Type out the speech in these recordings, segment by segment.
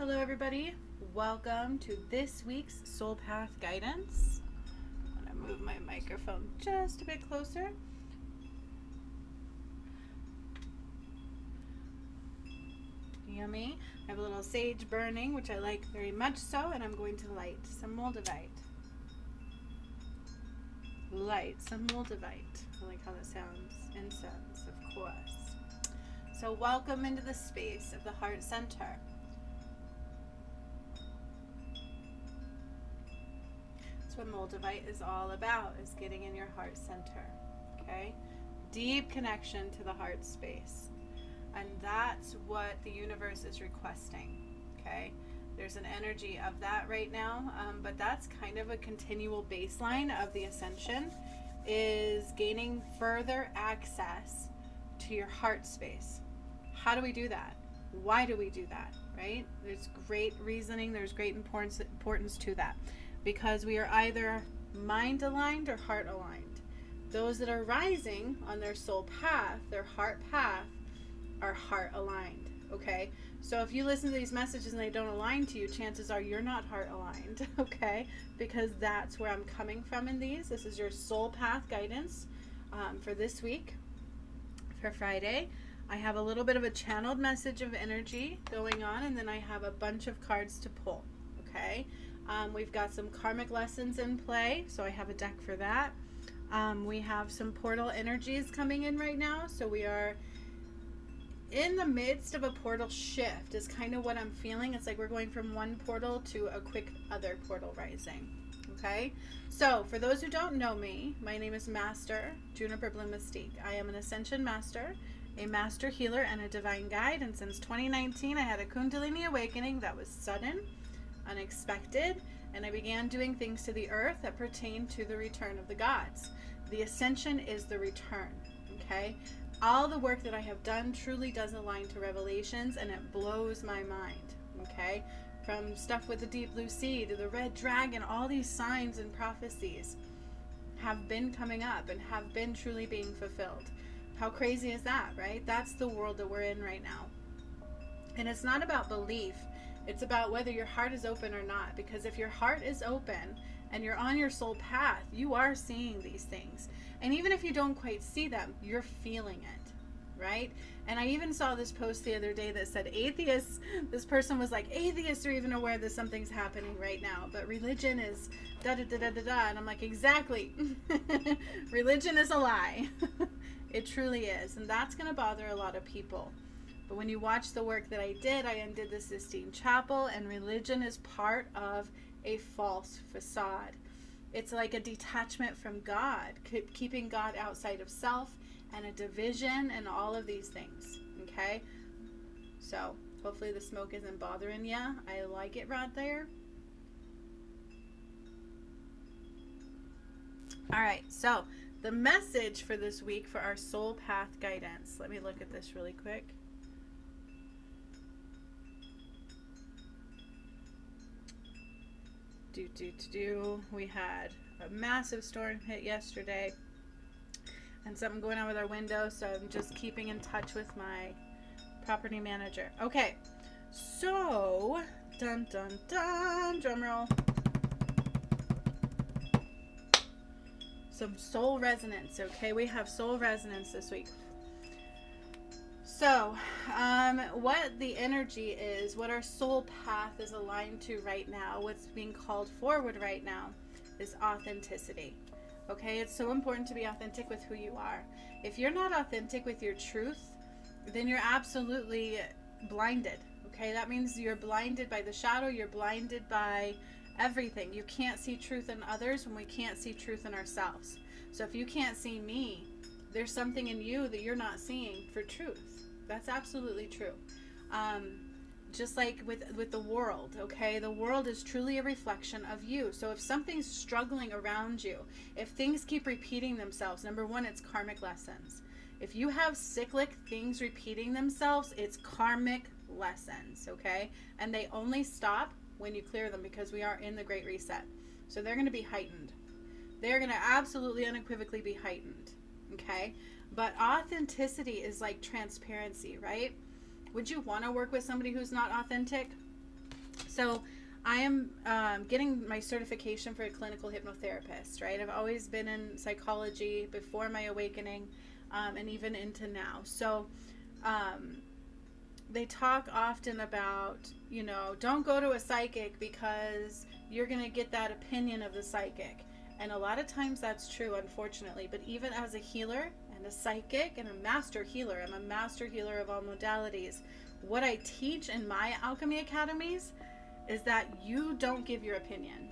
Hello everybody, welcome to this week's Soul Path Guidance. I'm going to move my microphone just a bit closer. Yummy. I have a little sage burning, which I like very much so, and I'm going to light some moldavite. Light some moldavite. I like how that sounds. Incense, of course. So welcome into the space of the heart center. That's what moldavite is all about, is getting in your heart center. Okay? Deep connection to the heart space. And that's what the universe is requesting. Okay? There's an energy of that right now, but that's kind of a continual baseline of the ascension, is gaining further access to your heart space. How do we do that? Why do we do that? Right? There's great reasoning, there's great importance to that, because we are either mind aligned or heart aligned. Those that are rising on their soul path, their heart path, are heart aligned. Okay, so if you listen to these messages and they don't align to you, chances are you're not heart aligned. Okay, because that's where I'm coming from in these. This is your soul path guidance for this week, for Friday. I have a little bit of a channeled message of energy going on, and then I have a bunch of cards to pull. Okay, we've got some karmic lessons in play, so I have a deck for that. We have some portal energies coming in right now, so we are in the midst of a portal shift is kind of what I'm feeling. It's like we're going from one portal to a quick other portal rising. Okay, so for those who don't know me, my name is Master Juniper Bloom Mystique. I am an Ascension Master, a Master Healer, and a Divine Guide, and since 2019 I had a Kundalini awakening that was sudden, unexpected, and I began doing things to the earth that pertain to the return of the gods. The ascension is the return. Okay, all the work that I have done truly does align to revelations, and it blows my mind. Okay, from stuff with the deep blue sea to the red dragon, all these signs and prophecies have been coming up and have been truly being fulfilled. How crazy is that, right? That's the world that we're in right now. And it's not about belief, it's about whether your heart is open or not. Because if your heart is open and you're on your soul path, you are seeing these things. And even if you don't quite see them, you're feeling it, right? And I even saw this post the other day that said atheists, this person was like, atheists are even aware that something's happening right now, but religion is da-da-da-da-da-da. And I'm like, exactly. Religion is a lie. It truly is. And that's going to bother a lot of people. But when you watch the work that I did, I undid the Sistine Chapel, and religion is part of a false facade. It's like a detachment from God, keeping God outside of self, and a division, and all of these things. Okay? So, hopefully the smoke isn't bothering you. I like it right there. Alright, so the message for this week for our soul path guidance. Let me look at this really quick. We had a massive storm hit yesterday and something going on with our window, so I'm just keeping in touch with my property manager. Okay, so dun dun dun, drum roll. Some soul resonance. Okay, we have soul resonance this week. So, what the energy is, what our soul path is aligned to right now, what's being called forward right now, is authenticity. Okay, it's so important to be authentic with who you are. If you're not authentic with your truth, then you're absolutely blinded. Okay, that means you're blinded by the shadow, you're blinded by everything. You can't see truth in others when we can't see truth in ourselves. So if you can't see me, there's something in you that you're not seeing for truth. That's absolutely true. Just like with the world, okay? The world is truly a reflection of you. So if something's struggling around you, if things keep repeating themselves, number one, it's karmic lessons. If you have cyclic things repeating themselves, it's karmic lessons, okay? And they only stop when you clear them, because we are in the Great Reset. So they're going to be heightened. They're going to absolutely unequivocally be heightened, okay? But authenticity is like transparency, right? Would you want to work with somebody who's not authentic? So I am getting my certification for a clinical hypnotherapist, right? I've always been in psychology before my awakening, and even into now. So they talk often about, don't go to a psychic because you're going to get that opinion of the psychic. And a lot of times that's true, unfortunately. But even as a healer and a psychic and a master healer, I'm a master healer of all modalities. What I teach in my alchemy academies is that you don't give your opinion.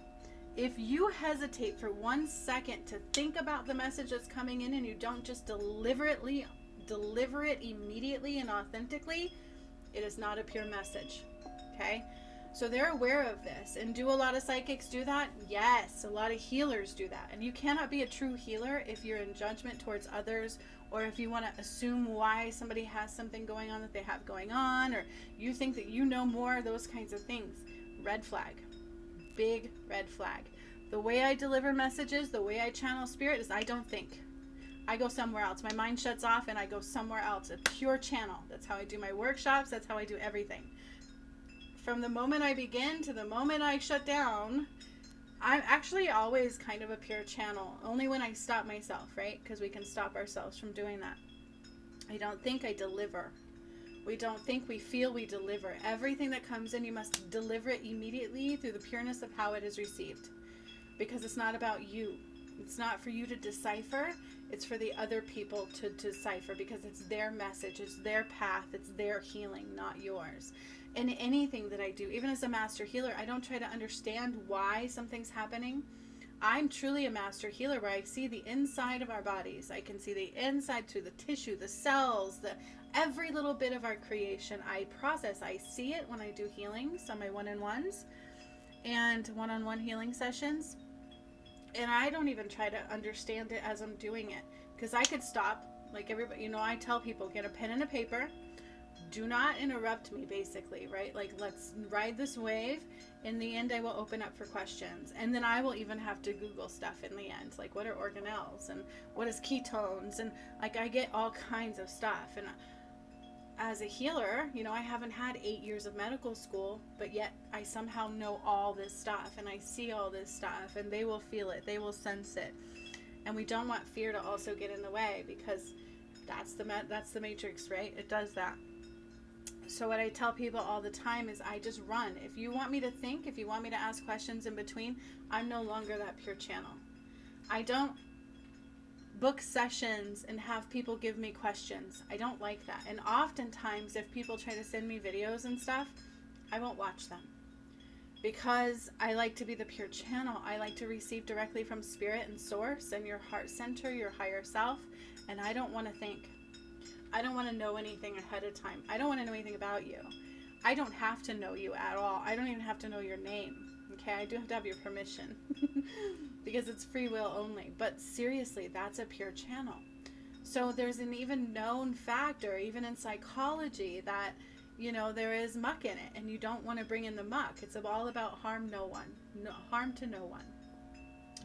If you hesitate for 1 second to think about the message that's coming in and you don't just deliver it immediately and authentically, it is not a pure message. Okay? So they're aware of this. And do a lot of psychics do that? Yes, a lot of healers do that. And you cannot be a true healer if you're in judgment towards others, or if you want to assume why somebody has something going on that they have going on, or you think that you know more, those kinds of things. Red flag. Big red flag. The way I deliver messages, the way I channel spirit is I don't think. I go somewhere else. My mind shuts off and I go somewhere else. A pure channel. That's how I do my workshops. That's how I do everything. From the moment I begin to the moment I shut down, I'm actually always kind of a pure channel. Only when I stop myself, right? Because we can stop ourselves from doing that. I don't think, I deliver. We don't think, we feel, we deliver. Everything that comes in, you must deliver it immediately through the pureness of how it is received. Because it's not about you. It's not for you to decipher. It's for the other people to decipher, because it's their message, it's their path, it's their healing, not yours. In anything that I do, even as a master healer, I don't try to understand why something's happening. I'm truly a master healer where I see the inside of our bodies. I can see the inside through the tissue, the cells, every little bit of our creation. I process. I see it when I do healings on my one-on-ones and one-on-one healing sessions. And I don't even try to understand it as I'm doing it, because I could stop, like everybody, I tell people, get a pen and a paper. Do not interrupt me, basically, right? Like, let's ride this wave. In the end, I will open up for questions. And then I will even have to Google stuff in the end. Like, what are organelles? And what is ketones? And, like, I get all kinds of stuff. And as a healer, I haven't had 8 years of medical school, but yet I somehow know all this stuff. And I see all this stuff. And they will feel it. They will sense it. And we don't want fear to also get in the way, because that's the matrix, right? It does that. So what I tell people all the time is I just run. If you want me to think, if you want me to ask questions in between, I'm no longer that pure channel. I don't book sessions and have people give me questions. I don't like that. And oftentimes, if people try to send me videos and stuff, I won't watch them. Because I like to be the pure channel. I like to receive directly from spirit and source and your heart center, your higher self. And I don't want to think. I don't want to know anything ahead of time. I don't want to know anything about you. I don't have to know you at all. I don't even have to know your name. Okay, I do have to have your permission because it's free will only. But seriously, that's a pure channel. So there's an even known factor, even in psychology, that, there is muck in it, and you don't want to bring in the muck. It's all about harm to no one.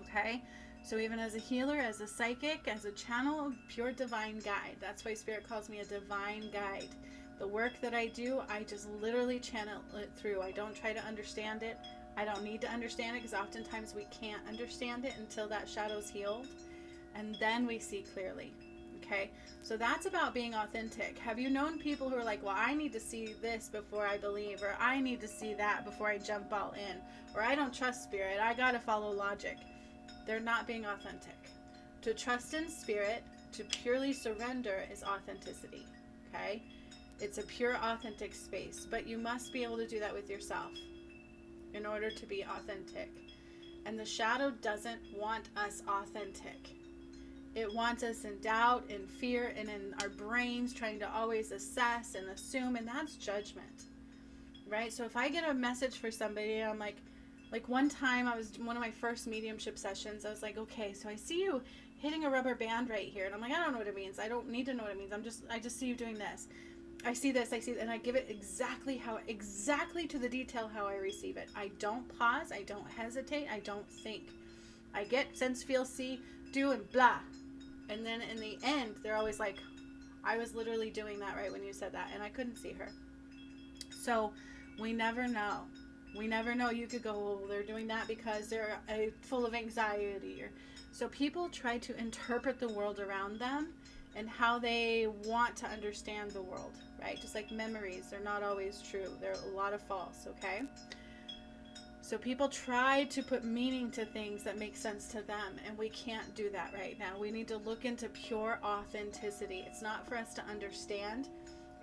Okay? So even as a healer, as a psychic, as a channel, pure divine guide. That's why Spirit calls me a divine guide. The work that I do, I just literally channel it through. I don't try to understand it. I don't need to understand it, because oftentimes we can't understand it until that shadow's healed. And then we see clearly. Okay? So that's about being authentic. Have you known people who are like, well, I need to see this before I believe, or I need to see that before I jump all in, or I don't trust Spirit, I gotta follow logic. They're not being authentic. To trust in spirit, to purely surrender, is authenticity. Okay? It's a pure, authentic space. But you must be able to do that with yourself in order to be authentic. And the shadow doesn't want us authentic. It wants us in doubt, in fear, and in our brains trying to always assess and assume, and that's judgment. Right? So if I get a message for somebody, I'm like one time, I was one of my first mediumship sessions. I was like, okay, so I see you hitting a rubber band right here. And I'm like, I don't know what it means. I don't need to know what it means. I just see you doing this. I see this, and I give it exactly to the detail how I receive it. I don't pause. I don't hesitate. I don't think. I get, sense, feel, see, do, and blah. And then in the end, they're always like, I was literally doing that right when you said that. And I couldn't see her. So we never know. We never know. You could go, oh, they're doing that because they're full of anxiety. So people try to interpret the world around them and how they want to understand the world, right? Just like memories, they're not always true. There are a lot of false, okay? So people try to put meaning to things that make sense to them, and we can't do that right now. We need to look into pure authenticity. It's not for us to understand.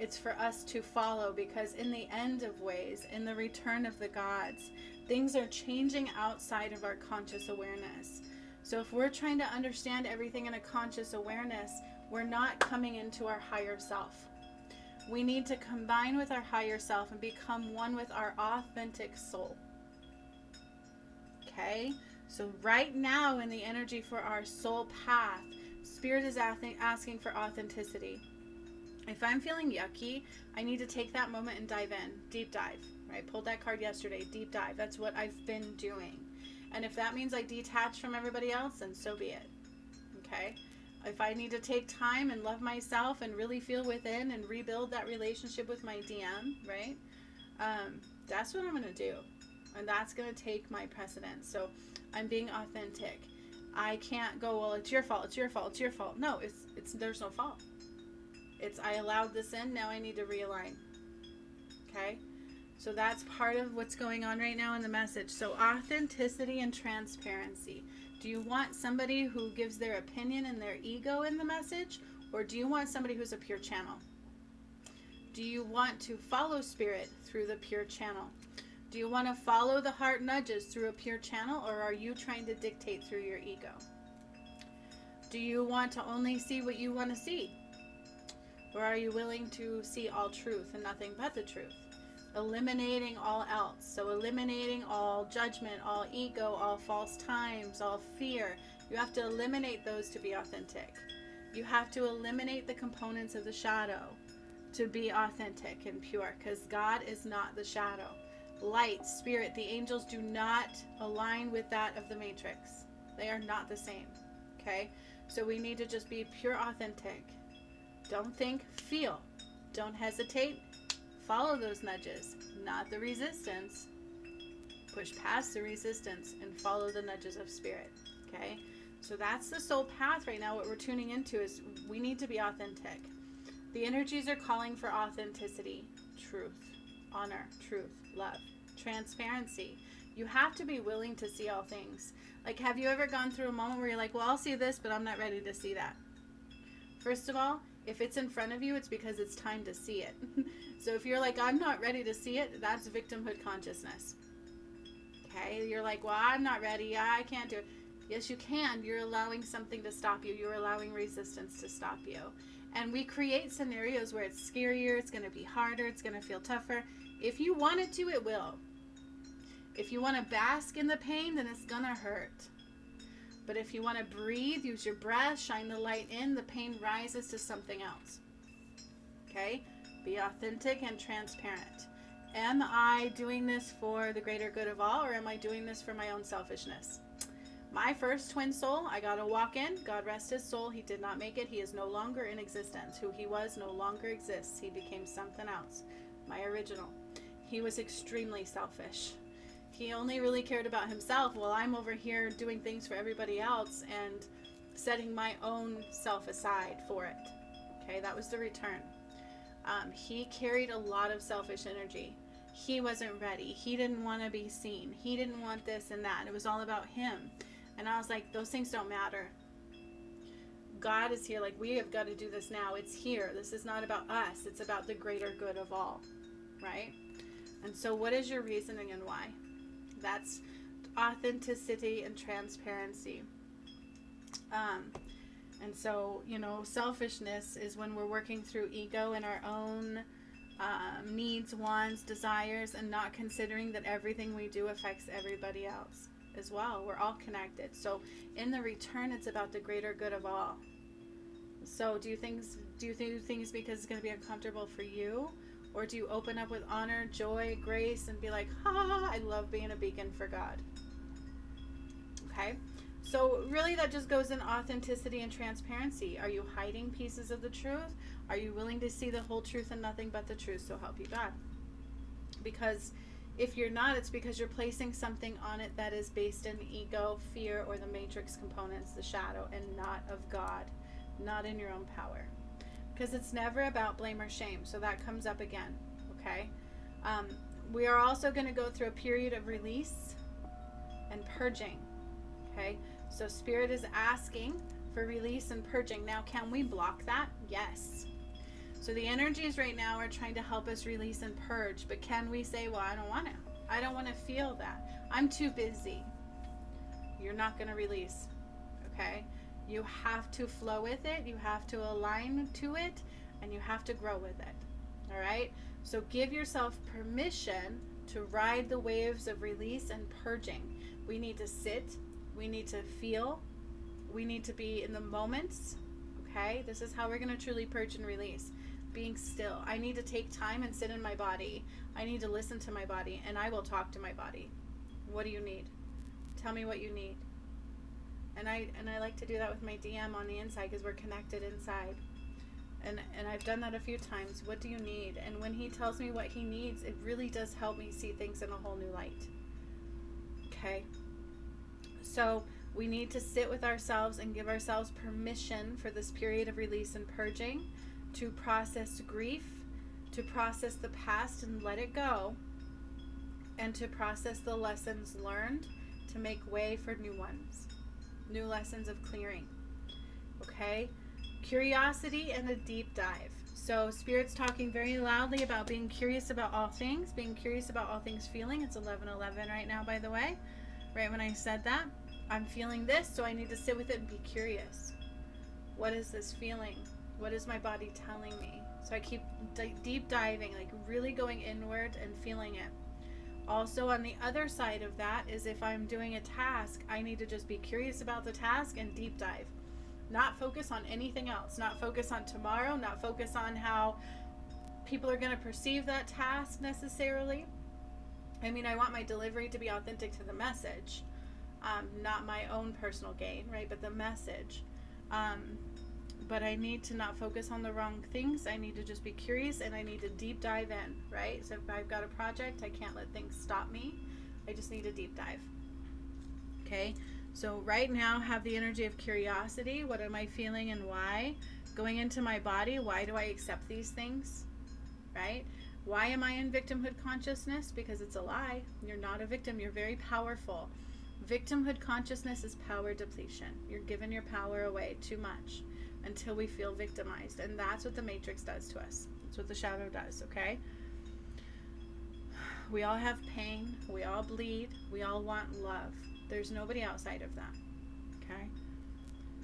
It's for us to follow, because in the end of ways, in the return of the gods, things are changing outside of our conscious awareness. So if we're trying to understand everything in a conscious awareness, we're not coming into our higher self. We need to combine with our higher self and become one with our authentic soul. Okay? So right now in the energy for our soul path, Spirit is asking for authenticity. If I'm feeling yucky, I need to take that moment and dive in. Deep dive. Right? Pulled that card yesterday. Deep dive. That's what I've been doing. And if that means I detach from everybody else, then so be it. Okay? If I need to take time and love myself and really feel within and rebuild that relationship with my DM, right? That's what I'm going to do. And that's going to take my precedence. So I'm being authentic. I can't go, well, it's your fault, it's your fault, it's your fault. No, it's there's no fault. It's I allowed this in, now I need to realign. Okay? So that's part of what's going on right now in the message. So authenticity and transparency. Do you want somebody who gives their opinion and their ego in the message? Or do you want somebody who's a pure channel? Do you want to follow Spirit through the pure channel? Do you want to follow the heart nudges through a pure channel, or are you trying to dictate through your ego? Do you want to only see what you want to see? Or are you willing to see all truth and nothing but the truth? Eliminating all else. So eliminating all judgment, all ego, all false times, all fear. You have to eliminate those to be authentic. You have to eliminate the components of the shadow to be authentic and pure, because God is not the shadow. Light, spirit, the angels do not align with that of the matrix. They are not the same. Okay? So we need to just be pure authentic. Don't think, feel. Don't hesitate. Follow those nudges, not the resistance. Push past the resistance and follow the nudges of Spirit. Okay? So that's the soul path right now. What we're tuning into is we need to be authentic. The energies are calling for authenticity, truth, honor, truth, love, transparency. You have to be willing to see all things. Like, have you ever gone through a moment where you're like, well, I'll see this, but I'm not ready to see that? First of all, if it's in front of you, it's because it's time to see it. So if you're like, I'm not ready to see it, that's victimhood consciousness. Okay? You're like, well, I'm not ready. Yeah, I can't do it. Yes, you can. You're allowing something to stop you. You're allowing resistance to stop you. And we create scenarios where it's scarier, it's going to be harder, it's going to feel tougher. If you want it to, it will. If you want to bask in the pain, then it's going to hurt. But if you want to breathe, use your breath, shine the light in, the pain rises to something else. Okay? Be authentic and transparent. Am I doing this for the greater good of all, or am I doing this for my own selfishness? My first twin soul, I got to walk in. God rest his soul. He did not make it. He is no longer in existence. Who he was no longer exists. He became something else. My original. He was extremely selfish. He only really cared about himself, while I'm over here doing things for everybody else and setting my own self aside for it. Okay, that was the return. He carried a lot of selfish energy. He wasn't ready. He didn't want to be seen. He didn't want this and that. It was all about him. And I was like, those things don't matter. God is here. Like, we have got to do this now. It's here. This is not about us. It's about the greater good of all. Right? And so what is your reasoning and why? That's authenticity and transparency. And so, you know, selfishness is when we're working through ego and our own needs, wants, desires, and not considering that everything we do affects everybody else as well. We're all connected. So in the return, it's about the greater good of all. So do you do things because it's going to be uncomfortable for you? Or do you open up with honor, joy, grace, and be like, I love being a beacon for God? Okay? So really that just goes in authenticity and transparency. Are you hiding pieces of the truth? Are you willing to see the whole truth and nothing but the truth? So help you God. Because If you're not, it's because you're placing something on it that is based in ego, fear, or the matrix components, the shadow, and not of God, not in your own power. Because it's never about blame or shame. So that comes up again, okay? We are also going to go through a period of release and purging, okay? So Spirit is asking for release and purging. Now, can we block that? Yes. So the energies right now are trying to help us release and purge, but can we say, well, I don't want to. I don't want to feel that. I'm too busy. You're not going to release, okay? You have to flow with it. You have to align to it, and you have to grow with it, all right? So give yourself permission to ride the waves of release and purging. We need to sit. We need to feel. We need to be in the moments, okay? This is how we're going to truly purge and release. Being still. I need to take time and sit in my body. I need to listen to my body, and I will talk to my body. What do you need? Tell me what you need. And I like to do that with my DM on the inside because we're connected inside. And I've done that a few times. What do you need? And when he tells me what he needs, it really does help me see things in a whole new light. Okay? So we need to sit with ourselves and give ourselves permission for this period of release and purging, to process grief, to process the past and let it go, and to process the lessons learned to make way for new ones, new lessons of clearing. Okay? Curiosity and a deep dive. So Spirit's talking very loudly about being curious about all things, being curious about all things feeling. It's 11:11 right now, by the way. Right when I said that, I'm feeling this, so I need to sit with it and be curious. What is this feeling? What is my body telling me? So I keep deep diving, like really going inward and feeling it. Also, on the other side of that is if I'm doing a task, I need to just be curious about the task and deep dive. Not focus on anything else. Not focus on tomorrow. Not focus on how people are going to perceive that task necessarily. I mean, I want my delivery to be authentic to the message, not my own personal gain, right? But the message. But I need to not focus on the wrong things. I need to just be curious, and I need to deep dive in, right? So if I've got a project, I can't let things stop me. I just need a deep dive. Okay? So right now, have the energy of curiosity. What am I feeling and why? Going into my body, why do I accept these things? Right? Why am I in victimhood consciousness? Because it's a lie. You're not a victim. You're very powerful. Victimhood consciousness is power depletion. You're giving your power away too much until we feel victimized. And that's what the matrix does to us. That's what the shadow does, okay? We all have pain. We all bleed. We all want love. There's nobody outside of that, okay?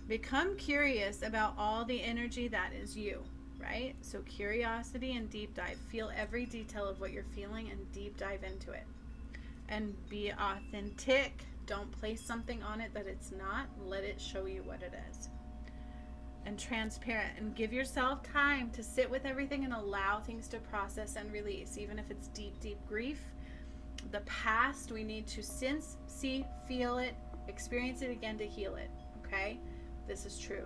Become curious about all the energy that is you, right? So curiosity and deep dive. Feel every detail of what you're feeling and deep dive into it. And be authentic. Don't place something on it that it's not. Let it show you what it is. And transparent, and give yourself time to sit with everything and allow things to process and release, even if it's deep grief. The past, we need to sense, see, feel it, experience it again to heal it, okay? This is true.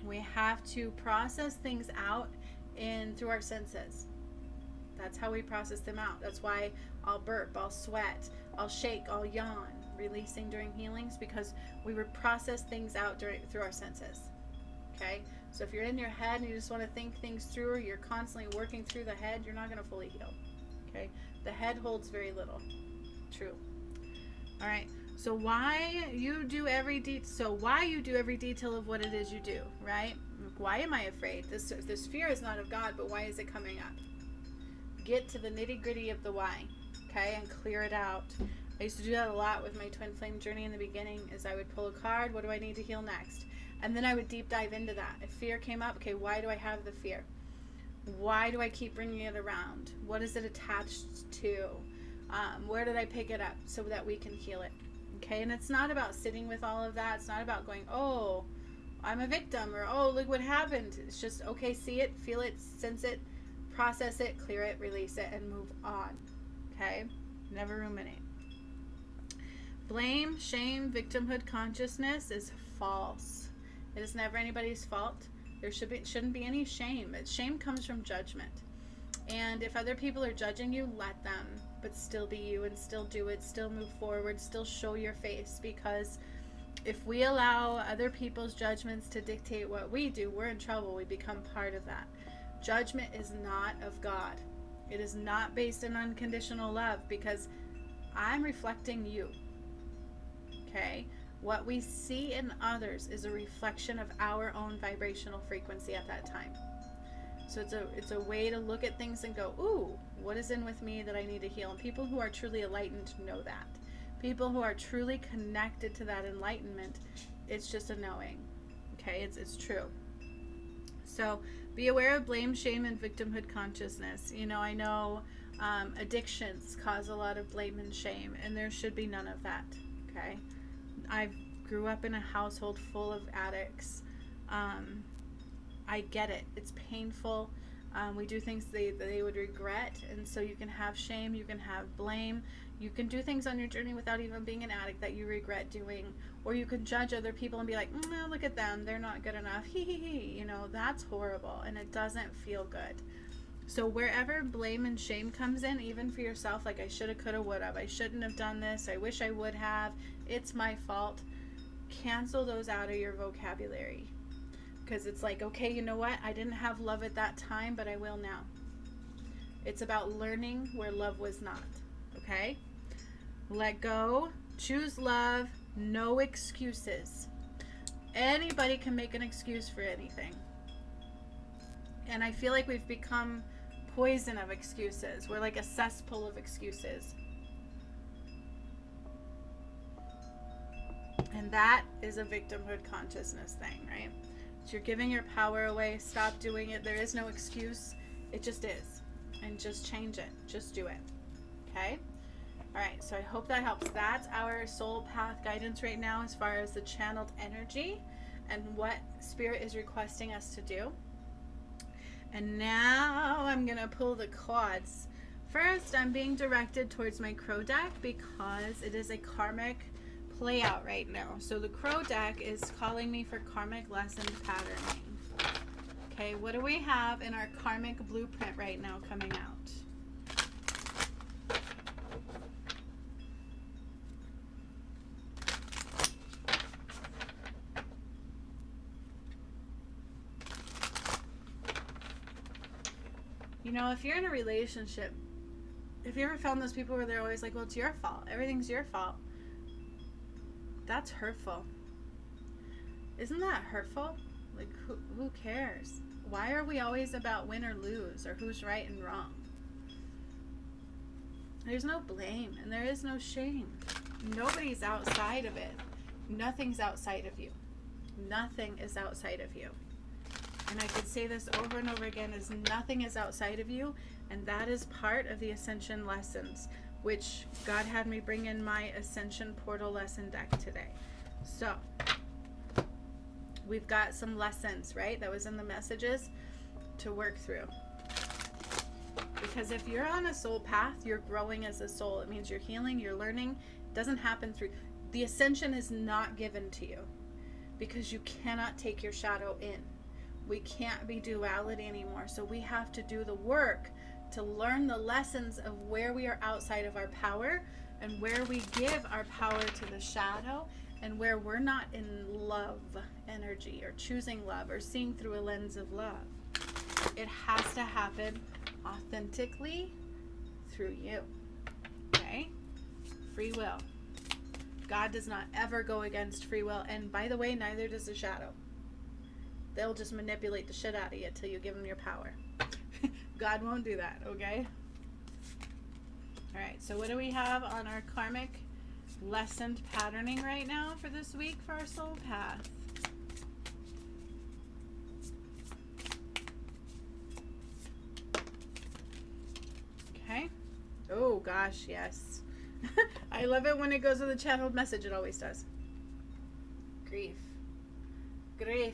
We have to process things out through our senses. That's how we process them out. That's why I'll burp, I'll sweat, I'll shake, I'll yawn, releasing during healings, because we would process things out through our senses. Okay, so if you're in your head and you just want to think things through, or you're constantly working through the head, you're not going to fully heal. Okay, the head holds very little. True. All right. So why you do every detail of what it is you do, right? Why am I afraid? This fear is not of God, but why is it coming up? Get to the nitty gritty of the why, okay, and clear it out. I used to do that a lot with my twin flame journey in the beginning. Is I would pull a card. What do I need to heal next? And then I would deep dive into that. If fear came up, okay, why do I have the fear? Why do I keep bringing it around? What is it attached to? Where did I pick it up so that we can heal it? Okay, and it's not about sitting with all of that. It's not about going, oh, I'm a victim, or oh, look what happened. It's just, okay, see it, feel it, sense it, process it, clear it, release it, and move on. Okay? Never ruminate. Blame, shame, victimhood consciousness is false. It is never anybody's fault. There shouldn't be any shame. Shame comes from judgment. And if other people are judging you, let them, but still be you and still do it, still move forward, still show your face, because if we allow other people's judgments to dictate what we do, we're in trouble. We become part of that. Judgment is not of God. It is not based in unconditional love, because I'm reflecting you. Okay? What we see in others is a reflection of our own vibrational frequency at that time. So it's a way to look at things and go, ooh, what is in with me that I need to heal? And people who are truly enlightened know that. People who are truly connected to that enlightenment, it's just a knowing. Okay, it's true. So be aware of blame, shame, and victimhood consciousness. You know, I know addictions cause a lot of blame and shame, and there should be none of that. Okay, I grew up in a household full of addicts. I get it. It's painful. We do things they would regret, and so you can have shame, you can have blame, you can do things on your journey without even being an addict that you regret doing, or you can judge other people and be like, no, look at them, they're not good enough, hee hee hee. You know, that's horrible, and it doesn't feel good. So wherever blame and shame comes in, even for yourself, like I shoulda, coulda, woulda, I shouldn't have done this, I wish I would have, it's my fault, cancel those out of your vocabulary. Because it's like, okay, you know what? I didn't have love at that time, but I will now. It's about learning where love was not. Okay? Let go. Choose love. No excuses. Anybody can make an excuse for anything. And I feel like we've become poison of excuses. We're like a cesspool of excuses. And that is a victimhood consciousness thing, right? You're giving your power away. Stop doing it. There is no excuse. It just is. And just change it. Just do it. Okay? All right. So I hope that helps. That's our soul path guidance right now as far as the channeled energy and what Spirit is requesting us to do. And now I'm going to pull the cards. First, I'm being directed towards my crow deck because it is a karmic play out right now. So the crow deck is calling me for karmic lesson patterning. Okay, what do we have in our karmic blueprint right now coming out? You know, if you're in a relationship, if you ever found those people where they're always like, well, it's your fault, everything's your fault, that's hurtful. Isn't that hurtful? Like, who cares? Why are we always about win or lose, or who's right and wrong? There's no blame, and there is no shame. Nobody's outside of it. Nothing's outside of you. Nothing is outside of you. And I could say this over and over again, is nothing is outside of you, and that is part of the Ascension lessons, which God had me bring in my Ascension Portal lesson deck today. So, we've got some lessons, right? That was in the messages to work through. Because if you're on a soul path, you're growing as a soul. It means you're healing, you're learning. It doesn't happen through... The ascension is not given to you because you cannot take your shadow in. We can't be duality anymore. So we have to do the work to learn the lessons of where we are outside of our power and where we give our power to the shadow and where we're not in love energy or choosing love or seeing through a lens of love. It has to happen authentically through you. Okay? Free will. God does not ever go against free will. And by the way, neither does the shadow. They'll just manipulate the shit out of you until you give them your power. God won't do that, okay? All right, so what do we have on our karmic lesson patterning right now for this week for our soul path? Okay. Oh, gosh, yes. I love it when it goes with a channeled message. It always does. Grief. Grief.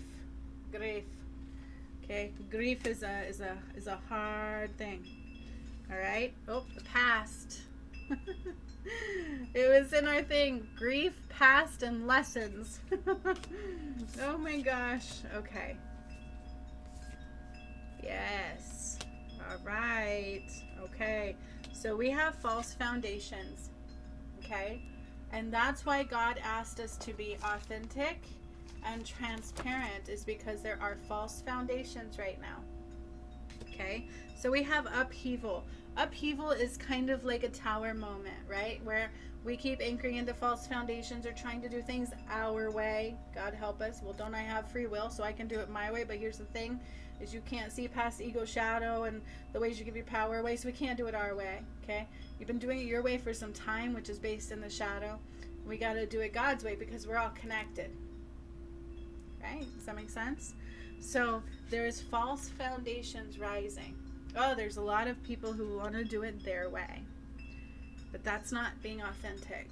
Grief. Okay, grief is a hard thing. All right. Oh, the past. It was in our thing. Grief, past, and lessons. Oh my gosh. Okay. Yes. All right. Okay. So we have false foundations. Okay. And that's why God asked us to be authentic and transparent, is because there are false foundations right now. Okay. So we have upheaval. Upheaval is kind of like a tower moment, right? Where we keep anchoring into false foundations or trying to do things our way. God help us. Well, don't I have free will so I can do it my way? But here's the thing, is you can't see past ego shadow and the ways you give your power away, so we can't do it our way. Okay. You've been doing it your way for some time, which is based in the shadow. We got to do it God's way because we're all connected. Right? Does that make sense? So there's false foundations rising. Oh, there's a lot of people who want to do it their way. But that's not being authentic.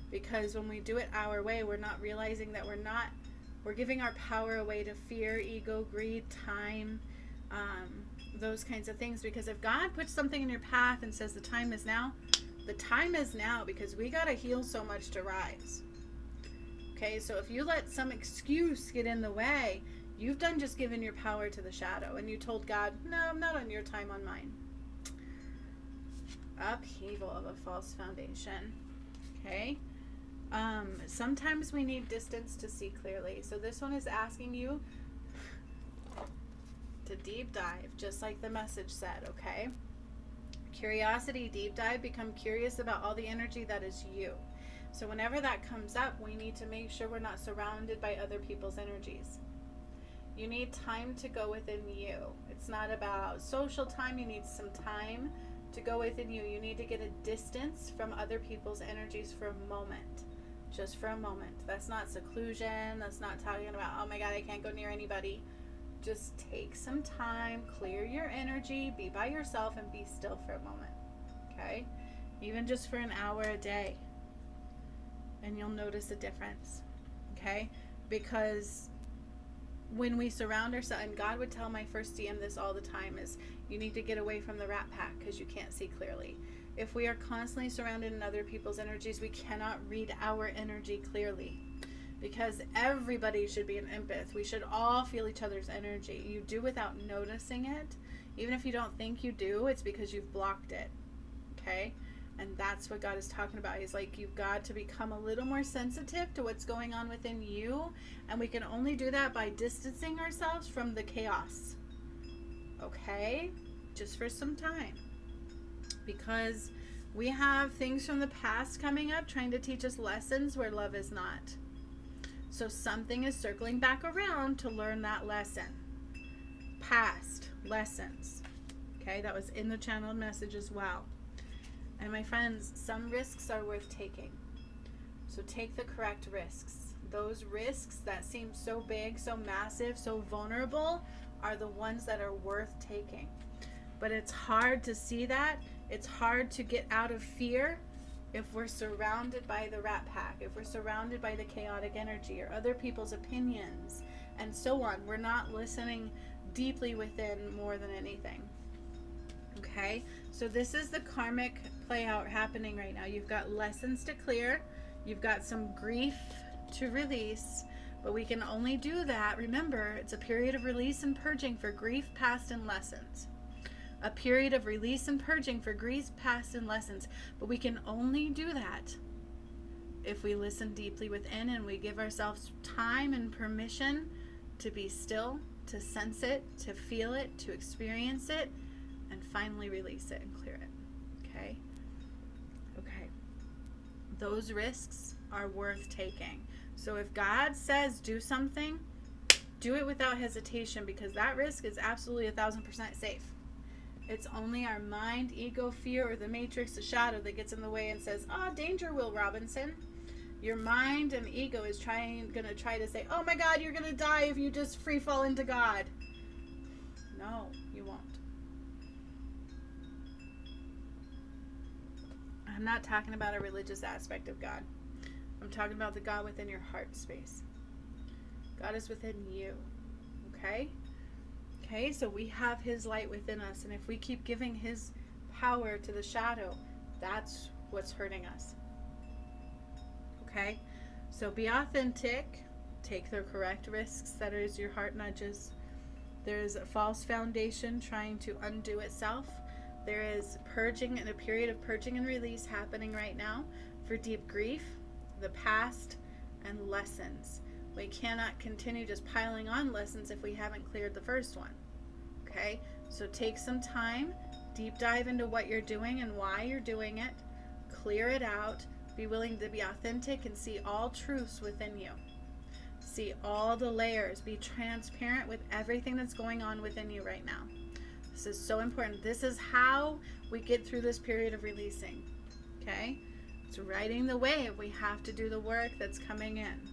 Because when we do it our way, we're not realizing that we're giving our power away to fear, ego, greed, time, those kinds of things. Because if God puts something in your path and says the time is now, the time is now, because we got to heal so much to rise. Okay, so if you let some excuse get in the way, you've done just given your power to the shadow, and you told God, no, I'm not on your time, on mine. Upheaval of a false foundation. Okay. Sometimes we need distance to see clearly. So this one is asking you to deep dive, just like the message said, okay? Curiosity, deep dive, become curious about all the energy that is you. So whenever that comes up, we need to make sure we're not surrounded by other people's energies. You need time to go within you. It's not about social time. You need some time to go within you. You need to get a distance from other people's energies for a moment. Just for a moment. That's not seclusion. That's not talking about, oh my God, I can't go near anybody. Just take some time, clear your energy, be by yourself, and be still for a moment. Okay? Even just for an hour a day. And you'll notice a difference. Okay? Because when we surround ourselves, and God would tell my first DM this all the time, is you need to get away from the rat pack because you can't see clearly. If we are constantly surrounded in other people's energies, we cannot read our energy clearly, because everybody should be an empath. We should all feel each other's energy. You do without noticing it. Even if you don't think you do, it's because you've blocked it. Okay? And that's what God is talking about. He's like, you've got to become a little more sensitive to what's going on within you. And we can only do that by distancing ourselves from the chaos. Okay? Just for some time. Because we have things from the past coming up trying to teach us lessons where love is not. So something is circling back around to learn that lesson. Past lessons. Okay? That was in the channeled message as well. And my friends, some risks are worth taking. So take the correct risks. Those risks that seem so big, so massive, so vulnerable are the ones that are worth taking. But it's hard to see that. It's hard to get out of fear if we're surrounded by the rat pack, if we're surrounded by the chaotic energy or other people's opinions and so on. We're not listening deeply within more than anything. Okay, so this is the karmic play out happening right now. You've got lessons to clear. You've got some grief to release, but we can only do that. Remember, it's a period of release and purging for grief, past, and lessons. A period of release and purging for grief, past, and lessons. But we can only do that if we listen deeply within and we give ourselves time and permission to be still, to sense it, to feel it, to experience it, and finally release it and clear it. Okay? Okay. Those risks are worth taking. So if God says do something, do it without hesitation, because that risk is absolutely 1,000% safe. It's only our mind, ego, fear, or the matrix, the shadow, that gets in the way and says, oh, danger, Will Robinson. Your mind and ego is gonna try to say, oh my God, you're gonna die if you just free fall into God. No, you won't. I'm not talking about a religious aspect of God. I'm talking about the God within your heart space. God is within you. Okay? Okay, so we have His light within us, and if we keep giving His power to the shadow, that's what's hurting us. Okay? So be authentic. Take the correct risks, that is your heart nudges. There's a false foundation trying to undo itself. There is purging and a period of purging and release happening right now for deep grief, the past, and lessons. We cannot continue just piling on lessons if we haven't cleared the first one. Okay? So take some time, deep dive into what you're doing and why you're doing it, clear it out, be willing to be authentic and see all truths within you. See all the layers. Be transparent with everything that's going on within you right now. This is so important. This is how we get through this period of releasing. Okay? It's riding the wave. We have to do the work that's coming in.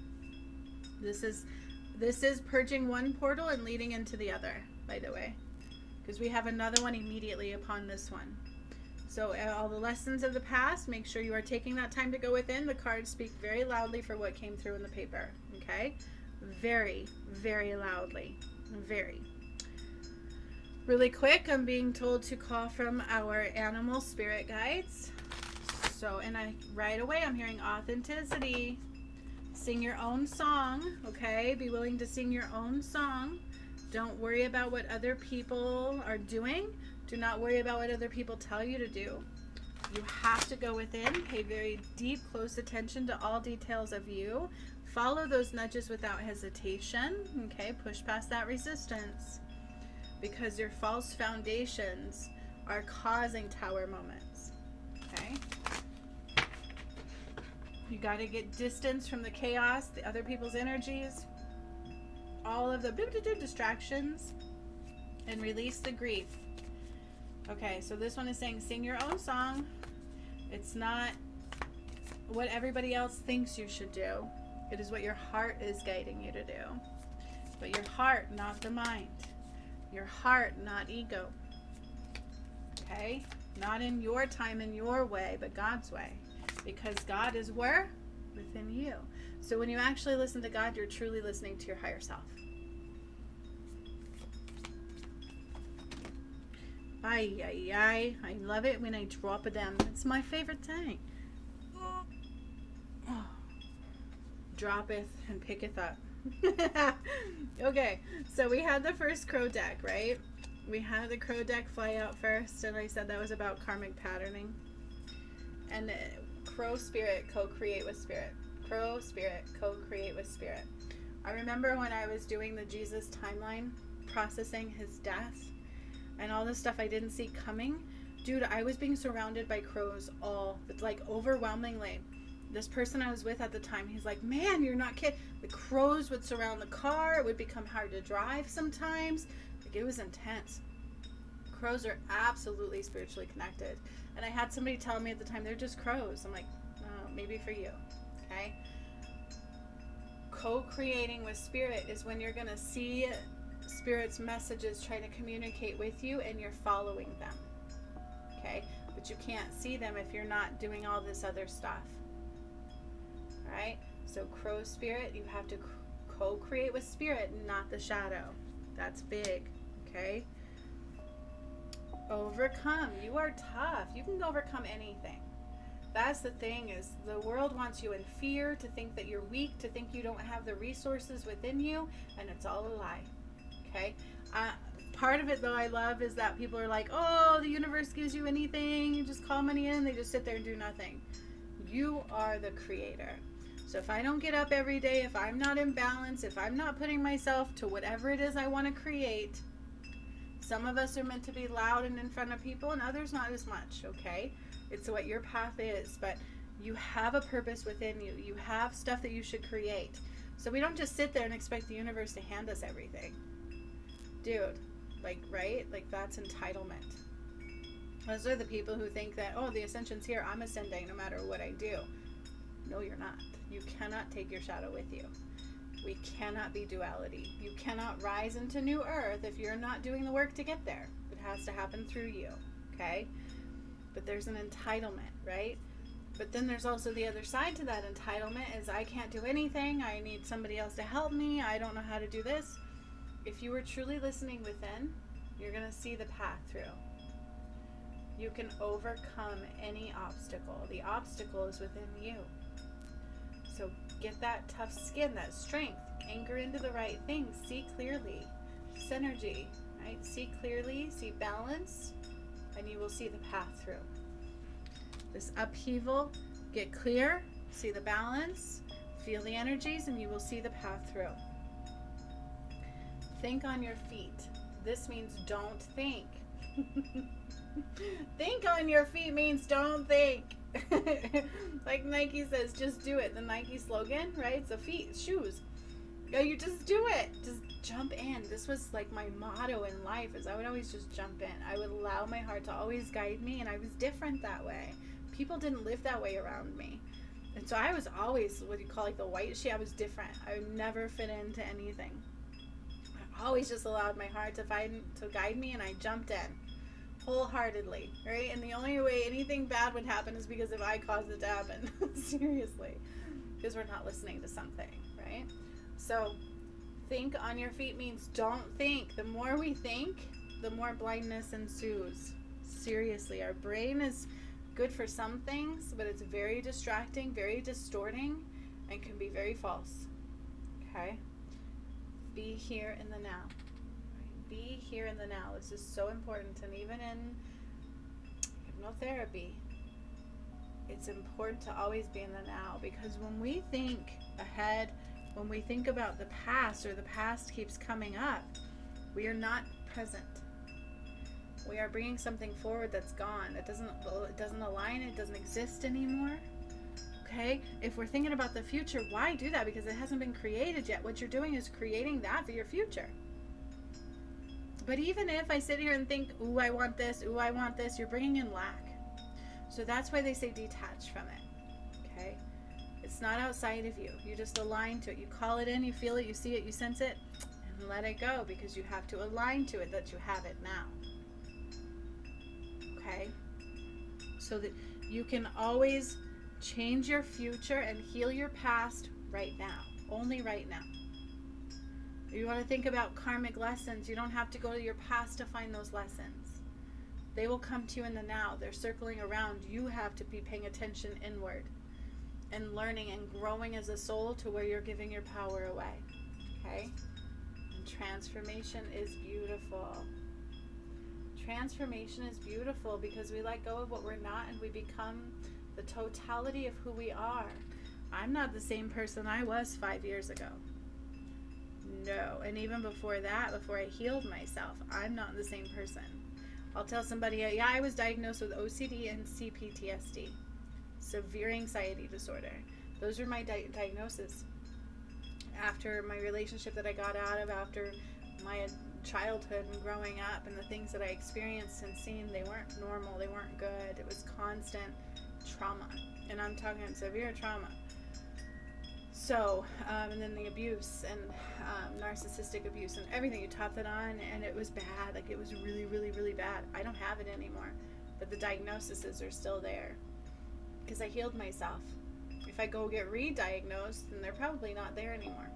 This is purging one portal and leading into the other, by the way. Because we have another one immediately upon this one. So all the lessons of the past, make sure you are taking that time to go within. The cards speak very loudly for what came through in the paper. Okay? Very, very loudly. Very. Really quick, I'm being told to call from our animal spirit guides. So, and right away I'm hearing authenticity. Sing your own song, okay? Be willing to sing your own song. Don't worry about what other people are doing. Do not worry about what other people tell you to do. You have to go within, pay very deep, close attention to all details of you. Follow those nudges without hesitation, okay? Push past that resistance, because your false foundations are causing tower moments, okay? You got to get distance from the chaos, the other people's energies, all of the distractions, and release the grief. Okay, so this one is saying sing your own song. It's not what everybody else thinks you should do. It is what your heart is guiding you to do. But your heart, not the mind. Your heart, not ego. Okay? Not in your time and your way, but God's way. Because God is where? Within you. So when you actually listen to God, you're truly listening to your higher self. Ay, ay, ay. I love it when I drop it down. It's my favorite thing. Oh. Droppeth and picketh up. Okay, so we had the first crow deck, right? We had the crow deck fly out first, and I said that was about karmic patterning. And crow spirit co-create with spirit. Crow spirit co-create with spirit. I remember when I was doing the Jesus timeline, processing his death, and all this stuff I didn't see coming. Dude, I was being surrounded by crows overwhelmingly. This person I was with at the time, he's like, man, you're not kidding. The crows would surround the car. It would become hard to drive sometimes. Like, it was intense. Crows are absolutely spiritually connected. And I had somebody tell me at the time, they're just crows. I'm like, oh, maybe for you. Okay? Co-creating with spirit is when you're going to see Spirit's messages trying to communicate with you and you're following them. Okay? But you can't see them if you're not doing all this other stuff. Alright? So crow spirit, you have to co-create with spirit, not the shadow. That's big. Okay? Overcome. You are tough. You can overcome anything. That's the thing, is the world wants you in fear, to think that you're weak, to think you don't have the resources within you, and it's all a lie. Okay? Part of it, though, I love is that people are like, oh, the universe gives you anything, you just call money in, they just sit there and do nothing. You are the creator. So if I don't get up every day, if I'm not in balance, if I'm not putting myself to whatever it is I want to create, some of us are meant to be loud and in front of people, and others not as much, okay? It's what your path is, but you have a purpose within you. You have stuff that you should create. So we don't just sit there and expect the universe to hand us everything. Dude, like, right? Like, that's entitlement. Those are the people who think that, oh, the ascension's here, I'm ascending no matter what I do. No, you're not. You cannot take your shadow with you. We cannot be duality. You cannot rise into new earth if you're not doing the work to get there. It has to happen through you, okay? But there's an entitlement, right? But then there's also the other side to that entitlement is I can't do anything. I need somebody else to help me. I don't know how to do this. If you were truly listening within, you're going to see the path through. You can overcome any obstacle. The obstacle is within you. So get that tough skin, that strength. Anchor into the right things. See clearly. this energy, right? See clearly, see balance, and you will see the path through. This upheaval, get clear, see the balance, feel the energies, and you will see the path through. Think on your feet. This means don't think. Think on your feet means don't think. Like Nike says, just do it. The Nike slogan, right? It's the feet, shoes. You just do it. Just jump in. This was like my motto in life, is I would always just jump in. I would allow my heart to always guide me, and I was different that way. People didn't live that way around me. And so I was always what you call like the white sheet. I was different. I would never fit into anything. I always just allowed my heart to guide me, and I jumped in wholeheartedly, right? And the only way anything bad would happen is because if I caused it to happen. Seriously. Because we're not listening to something, right? So think on your feet means don't think. The more we think, the more blindness ensues. Seriously, our brain is good for some things, but it's very distracting, very distorting, and can be very false. Okay? Be here in the now. Right? Be here in the now. This is so important. And even in hypnotherapy, it's important to always be in the now, because when we think ahead, when we think about the past, or the past keeps coming up, we are not present. We are bringing something forward that's gone. It doesn't align. It doesn't exist anymore. Okay? If we're thinking about the future, why do that? Because it hasn't been created yet. What you're doing is creating that for your future. But even if I sit here and think, ooh, I want this, ooh, I want this, you're bringing in lack. So that's why they say detach from it. Okay? It's not outside of you. You just align to it. You call it in, you feel it, you see it, you sense it, and let it go, because you have to align to it that you have it now. Okay? So that you can always change your future and heal your past right now. Only right now. If you want to think about karmic lessons, you don't have to go to your past to find those lessons. They will come to you in the now. They're circling around. You have to be paying attention inward and learning and growing as a soul to where you're giving your power away. Okay? And transformation is beautiful. Transformation is beautiful because we let go of what we're not and we become the totality of who we are. I'm not the same person I was 5 years ago. No. And even before that, before I healed myself, I'm not the same person. I'll tell somebody, yeah, I was diagnosed with OCD and CPTSD, severe anxiety disorder. Those were my diagnoses. After my relationship that I got out of, after my childhood and growing up, and the things that I experienced and seen, they weren't normal, they weren't good. It was constant trauma, and I'm talking severe trauma. So, and then the abuse and narcissistic abuse and everything, you top that on, and it was bad. Like, it was really, really, really bad. I don't have it anymore, but the diagnoses are still there because I healed myself. If I go get re-diagnosed, then they're probably not there anymore.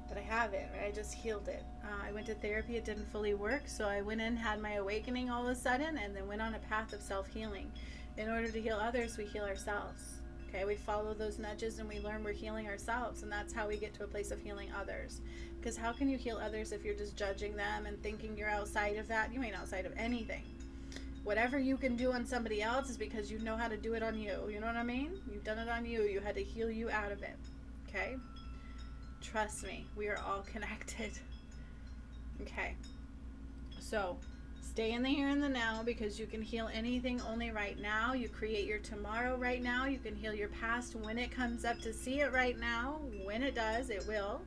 But I have it, right? I just healed it. I went to therapy. It didn't fully work, so I went in, had my awakening all of a sudden, and then went on a path of self-healing. In order to heal others, we heal ourselves. Okay, we follow those nudges and we learn we're healing ourselves, and that's how we get to a place of healing others. Because how can you heal others if you're just judging them and thinking you're outside of that? You ain't outside of anything. Whatever you can do on somebody else is because you know how to do it on you. You know what I mean? You've done it on you. You had to heal you out of it. Okay? Trust me, we are all connected. Okay. So, stay in the here and the now, because you can heal anything only right now. You create your tomorrow right now. You can heal your past when it comes up to see it right now. When it does, it will.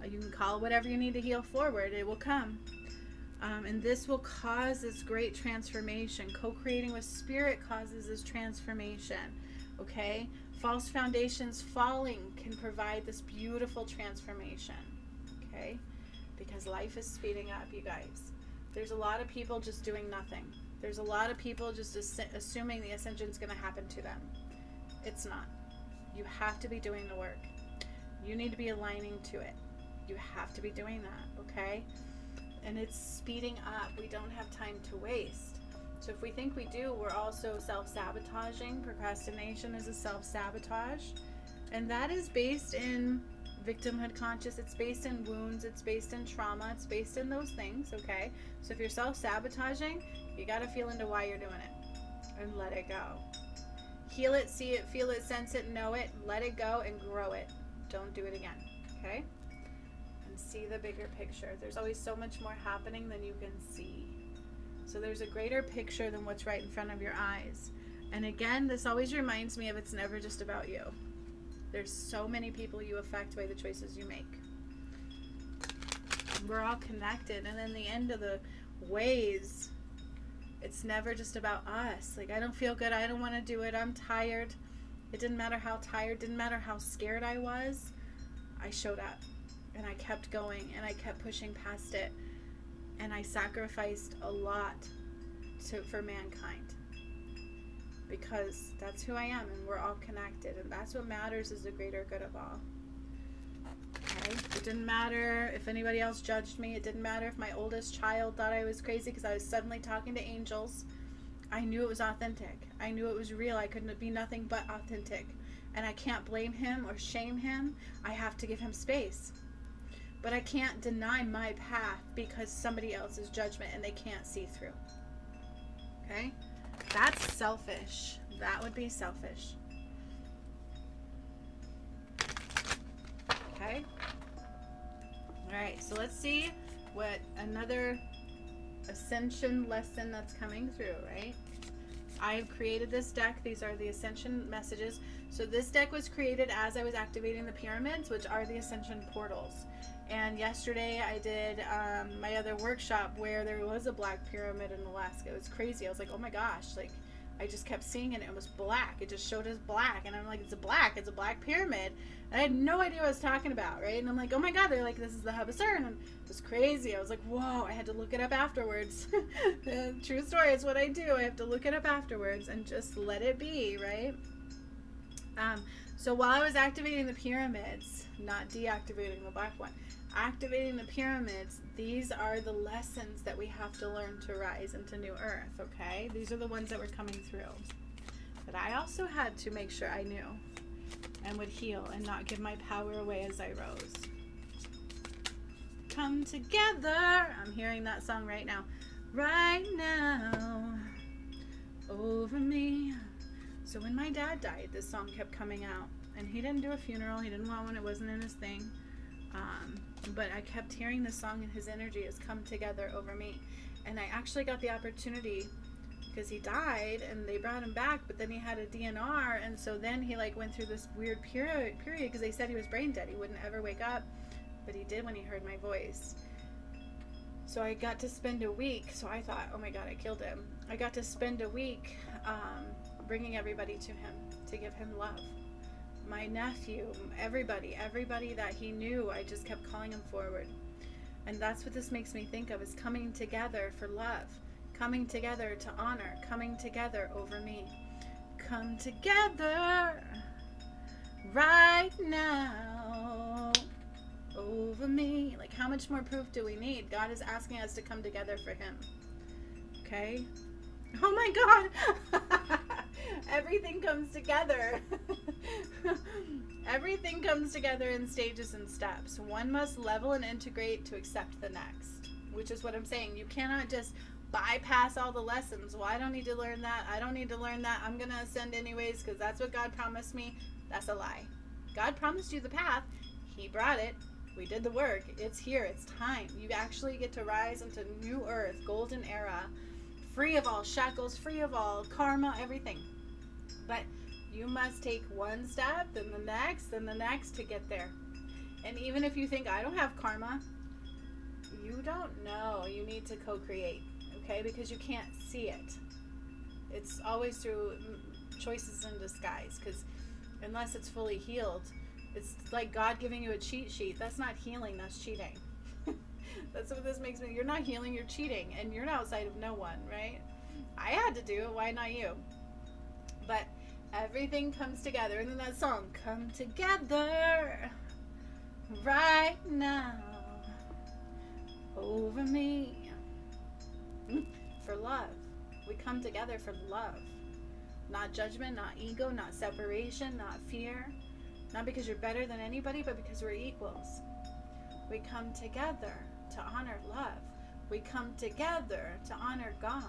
You can call whatever you need to heal forward. It will come. And this will cause this great transformation. Co-creating with spirit causes this transformation. Okay? False foundations falling can provide this beautiful transformation. Okay? Because life is speeding up, you guys. There's a lot of people just doing nothing. There's a lot of people just assuming the ascension is going to happen to them. It's not. You have to be doing the work. You need to be aligning to it. You have to be doing that, okay? And it's speeding up. We don't have time to waste. So if we think we do, we're also self-sabotaging. Procrastination is a self-sabotage. And that is based in victimhood conscious. It's based in wounds. It's based in trauma. It's based in those things, okay? So if you're self-sabotaging, you got to feel into why you're doing it and let it go. Heal it, see it, feel it, sense it, know it, let it go and grow it. Don't do it again, okay? And see the bigger picture. There's always so much more happening than you can see. So there's a greater picture than what's right in front of your eyes. And again, this always reminds me of it's never just about you. There's so many people you affect by the choices you make. We're all connected, and in the end of the ways, it's never just about us. Like, I don't feel good, I don't want to do it, I'm tired. It didn't matter how tired, didn't matter how scared I was. I showed up, and I kept going, and I kept pushing past it, and I sacrificed a lot for mankind. Because that's who I am, and we're all connected, and that's what matters, is the greater good of all. Okay? It didn't matter if anybody else judged me. It didn't matter if my oldest child thought I was crazy because I was suddenly talking to angels. I knew it was authentic. I knew it was real. I couldn't be nothing but authentic, and I can't blame him or shame him. I have to give him space, but I can't deny my path because somebody else's judgment and they can't see through. Okay? That's selfish. That would be selfish. Okay? Alright, so let's see what another ascension lesson that's coming through, right? I've created this deck. These are the ascension messages. So this deck was created as I was activating the pyramids, which are the ascension portals. And yesterday I did my other workshop where there was a black pyramid in Alaska. It was crazy. I was like, oh my gosh, like I just kept seeing it and it was black. It just showed as black. And I'm like, it's a black pyramid. And I had no idea what I was talking about, right? And I'm like, oh my God, they're like, this is the hub of CERN. And it was crazy. I was like, whoa, I had to look it up afterwards. True story, it's what I do. I have to look it up afterwards and just let it be, right? So while I was activating the pyramids, not deactivating the black one, activating the pyramids, these are the lessons that we have to learn to rise into new earth, okay? These are the ones that were coming through. But I also had to make sure I knew and would heal and not give my power away as I rose. Come together. I'm hearing that song right now. Right now. Over me. So when my dad died, this song kept coming out. And he didn't do a funeral. He didn't want one. It wasn't in his thing. But I kept hearing this song, and his energy has come together over me. And I actually got the opportunity, because he died and they brought him back, but then he had a DNR, and so then he like went through this weird period because they said he was brain dead. He wouldn't ever wake up, but he did when he heard my voice. So I got to spend a week. So I thought, oh my God, I killed him. I got to spend a week bringing everybody to him to give him love. My nephew, everybody that he knew, I just kept calling him forward. And that's what this makes me think of, is coming together for love, coming together to honor, coming together over me. Come together right now over me. Like, how much more proof do we need? God is asking us to come together for him. Okay? Oh my God! Everything comes together. Everything comes together in stages and steps. One must level and integrate to accept the next, which is what I'm saying. You cannot just bypass all the lessons. Well, I don't need to learn that. I don't need to learn that. I'm going to ascend anyways because that's what God promised me. That's a lie. God promised you the path. He brought it. We did the work. It's here. It's time. You actually get to rise into new earth, golden era, free of all shackles, free of all karma, everything. But you must take one step, then the next, then the next to get there. And even if you think, I don't have karma, you don't know. You need to co-create, okay? Because you can't see it. It's always through choices in disguise, because unless it's fully healed, it's like God giving you a cheat sheet. That's not healing, that's cheating. That's what this makes me. You're not healing, you're cheating, and you're outside of no one, right? I had to do it, why not you? But everything comes together. And then that song, come together right now over me. For love. We come together for love. Not judgment, not ego, not separation, not fear. Not because you're better than anybody, but because we're equals. We come together to honor love. We come together to honor God,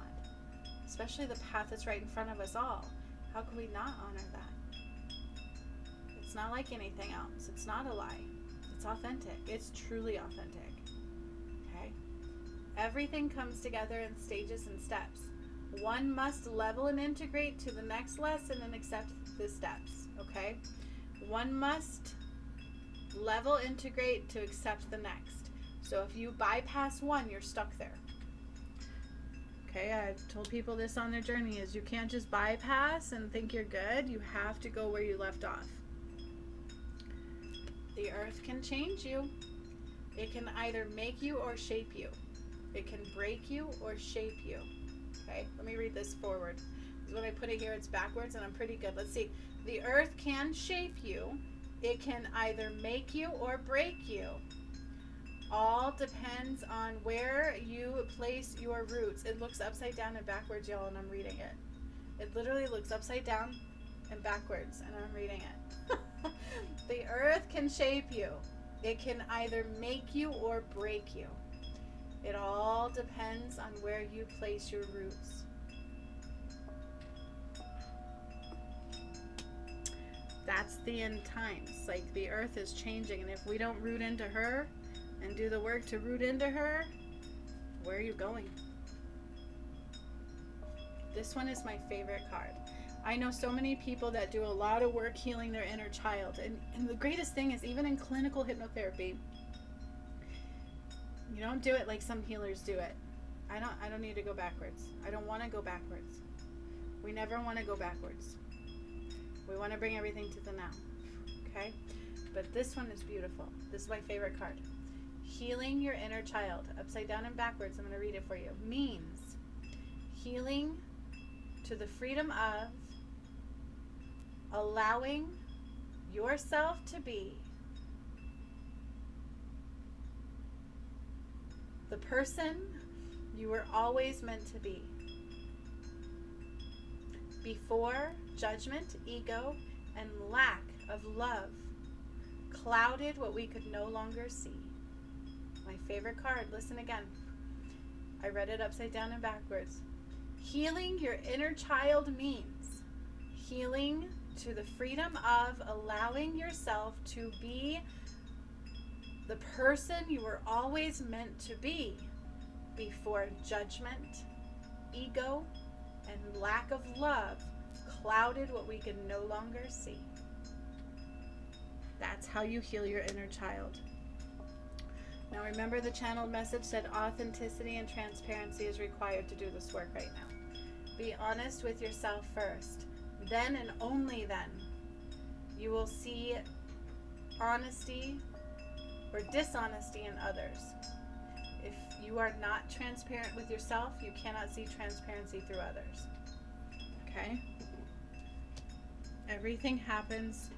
especially the path that's right in front of us all. How can we not honor that? It's not like anything else. It's not a lie. It's authentic. It's truly authentic. Okay? Everything comes together in stages and steps. One must level and integrate to the next lesson and accept the steps. Okay? One must level, integrate to accept the next. So if you bypass one, you're stuck there. Okay, I've told people this on their journey is you can't just bypass and think you're good. You have to go where you left off. The earth can change you. It can either make you or shape you. It can break you or shape you. Okay, let me read this forward. Because when I put it here, it's backwards and I'm pretty good. Let's see. The earth can shape you. It can either make you or break you. All depends on where you place your roots. It looks upside down and backwards, y'all, and I'm reading it. It literally looks upside down and backwards, and I'm reading it. The earth can shape you. It can either make you or break you. It all depends on where you place your roots. That's the end times. Like, the earth is changing, and if we don't root into her and do the work to root into her, where are you going? This one is my favorite card. I know so many people that do a lot of work healing their inner child, and the greatest thing is, even in clinical hypnotherapy, you don't do it like some healers do it. I don't need to go backwards. I don't want to go backwards. We never want to go backwards. We want to bring everything to the now. Okay? But this one is beautiful. This is my favorite card. Healing your inner child, upside down and backwards, I'm going to read it for you, means healing to the freedom of allowing yourself to be the person you were always meant to be. Before judgment, ego, and lack of love clouded what we could no longer see. My favorite card, listen again. I read it upside down and backwards. Healing your inner child means healing to the freedom of allowing yourself to be the person you were always meant to be before judgment, ego, and lack of love clouded what we could no longer see. That's how you heal your inner child. Now remember, the channeled message said authenticity and transparency is required to do this work right now. Be honest with yourself first. Then and only then you will see honesty or dishonesty in others. If you are not transparent with yourself, you cannot see transparency through others. Okay? Everything happens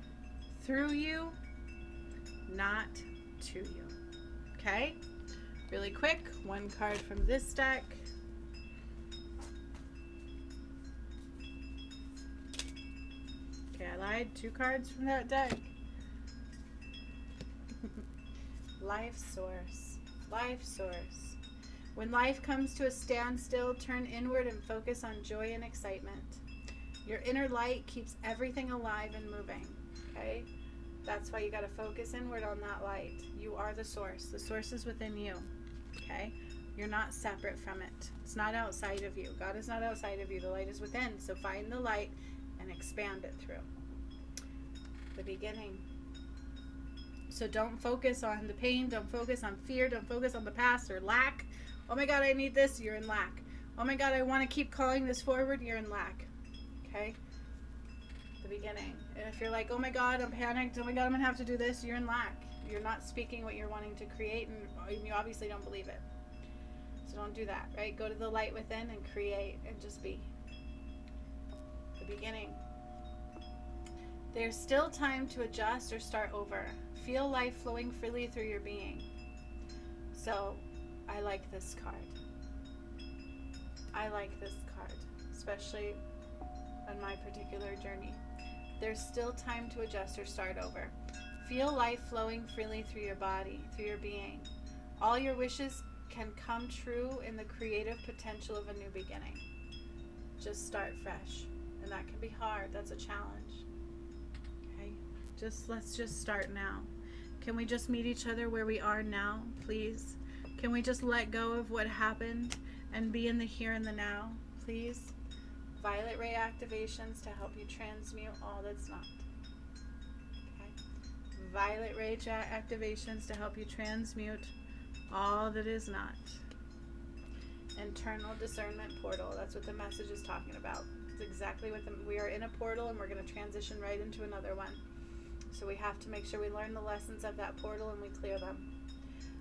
through you, not to you. Okay? Really quick, one card from this deck. Okay, I lied. 2 cards from that deck. Life source. Life source. When life comes to a standstill, turn inward and focus on joy and excitement. Your inner light keeps everything alive and moving. Okay? That's why you got to focus inward on that light. You are the source. The source is within you. Okay? You're not separate from it. It's not outside of you. God is not outside of you. The light is within. So find the light and expand it through. The beginning. So don't focus on the pain. Don't focus on fear. Don't focus on the past or lack. Oh my God, I need this. You're in lack. Oh my God, I want to keep calling this forward. You're in lack. Okay? The beginning. And if you're like, oh my God, I'm panicked. Oh my God, I'm going to have to do this. You're in lack. You're not speaking what you're wanting to create, and you obviously don't believe it. So don't do that, right? Go to the light within and create and just be. The beginning. There's still time to adjust or start over. Feel life flowing freely through your being. So, I like this card. I like this card, especially on my particular journey. There's still time to adjust or start over. Feel life flowing freely through your body, through your being. All your wishes can come true in the creative potential of a new beginning. Just start fresh. And that can be hard. That's a challenge. Okay? Let's just start now. Can we just meet each other where we are now, please? Can we just let go of what happened and be in the here and the now, please? Violet ray activations to help you transmute all that's not. Okay? Violet ray activations to help you transmute all that is not. Internal discernment portal. That's what the message is talking about. It's exactly what we are in a portal, and we're going to transition right into another one. So we have to make sure we learn the lessons of that portal and we clear them.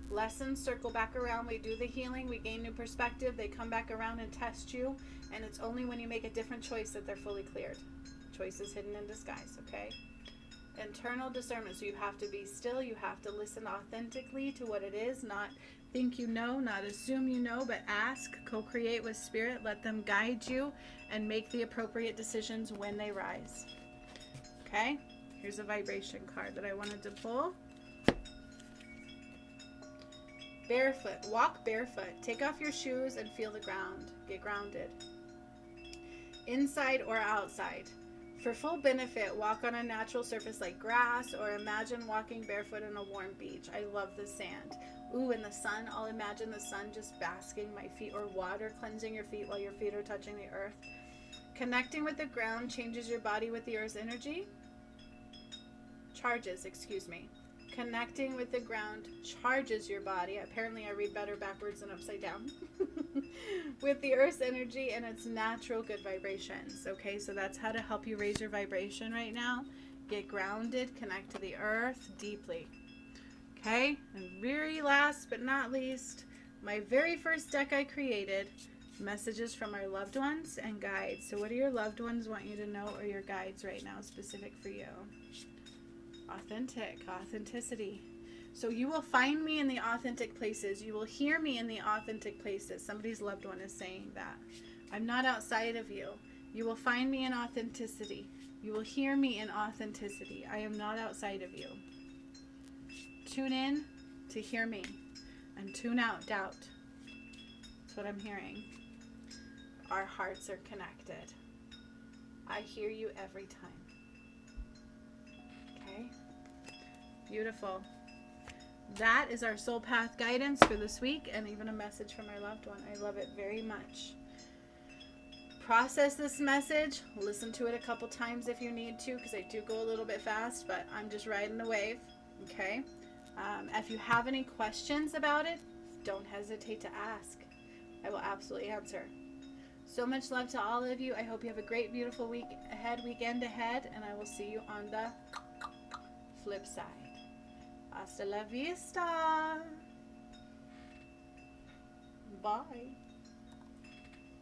Lessons circle back around. We do the healing. We gain new perspective. They come back around and test you. And it's only when you make a different choice that they're fully cleared. Choice is hidden in disguise, okay? Internal discernment. So you have to be still. You have to listen authentically to what it is. Not think you know, not assume you know, but ask, co-create with spirit. Let them guide you and make the appropriate decisions when they rise. Okay? Here's a vibration card that I wanted to pull. Barefoot. Walk barefoot. Take off your shoes and feel the ground. Get grounded. Inside or outside. For full benefit, walk on a natural surface like grass, or imagine walking barefoot on a warm beach. I love the sand. Ooh, in the sun, I'll imagine the sun just basking my feet, or water cleansing your feet while your feet are touching the earth. Connecting with the ground changes your body with the earth's energy. Connecting with the ground charges your body. Apparently I read better backwards than upside down. With the earth's energy and its natural good vibrations. Okay, so that's how to help you raise your vibration right now. Get grounded, connect to the earth deeply. Okay, and very last but not least, my very first deck I created, messages from our loved ones and guides. So what do your loved ones want you to know, or your guides right now specific for you? Authenticity. So you will find me in the authentic places. You will hear me in the authentic places. Somebody's loved one is saying that. I'm not outside of you. You will find me in authenticity. You will hear me in authenticity. I am not outside of you. Tune in to hear me and tune out doubt. That's what I'm hearing. Our hearts are connected. I hear you every time. Okay? Beautiful. That is our soul path guidance for this week, and even a message from our loved one. I love it very much. Process this message. Listen to it a couple times if you need to, because I do go a little bit fast, but I'm just riding the wave. Okay? If you have any questions about it, don't hesitate to ask. I will absolutely answer. So much love to all of you. I hope you have a great, beautiful weekend ahead, and I will see you on the flip side. Hasta la vista. Bye.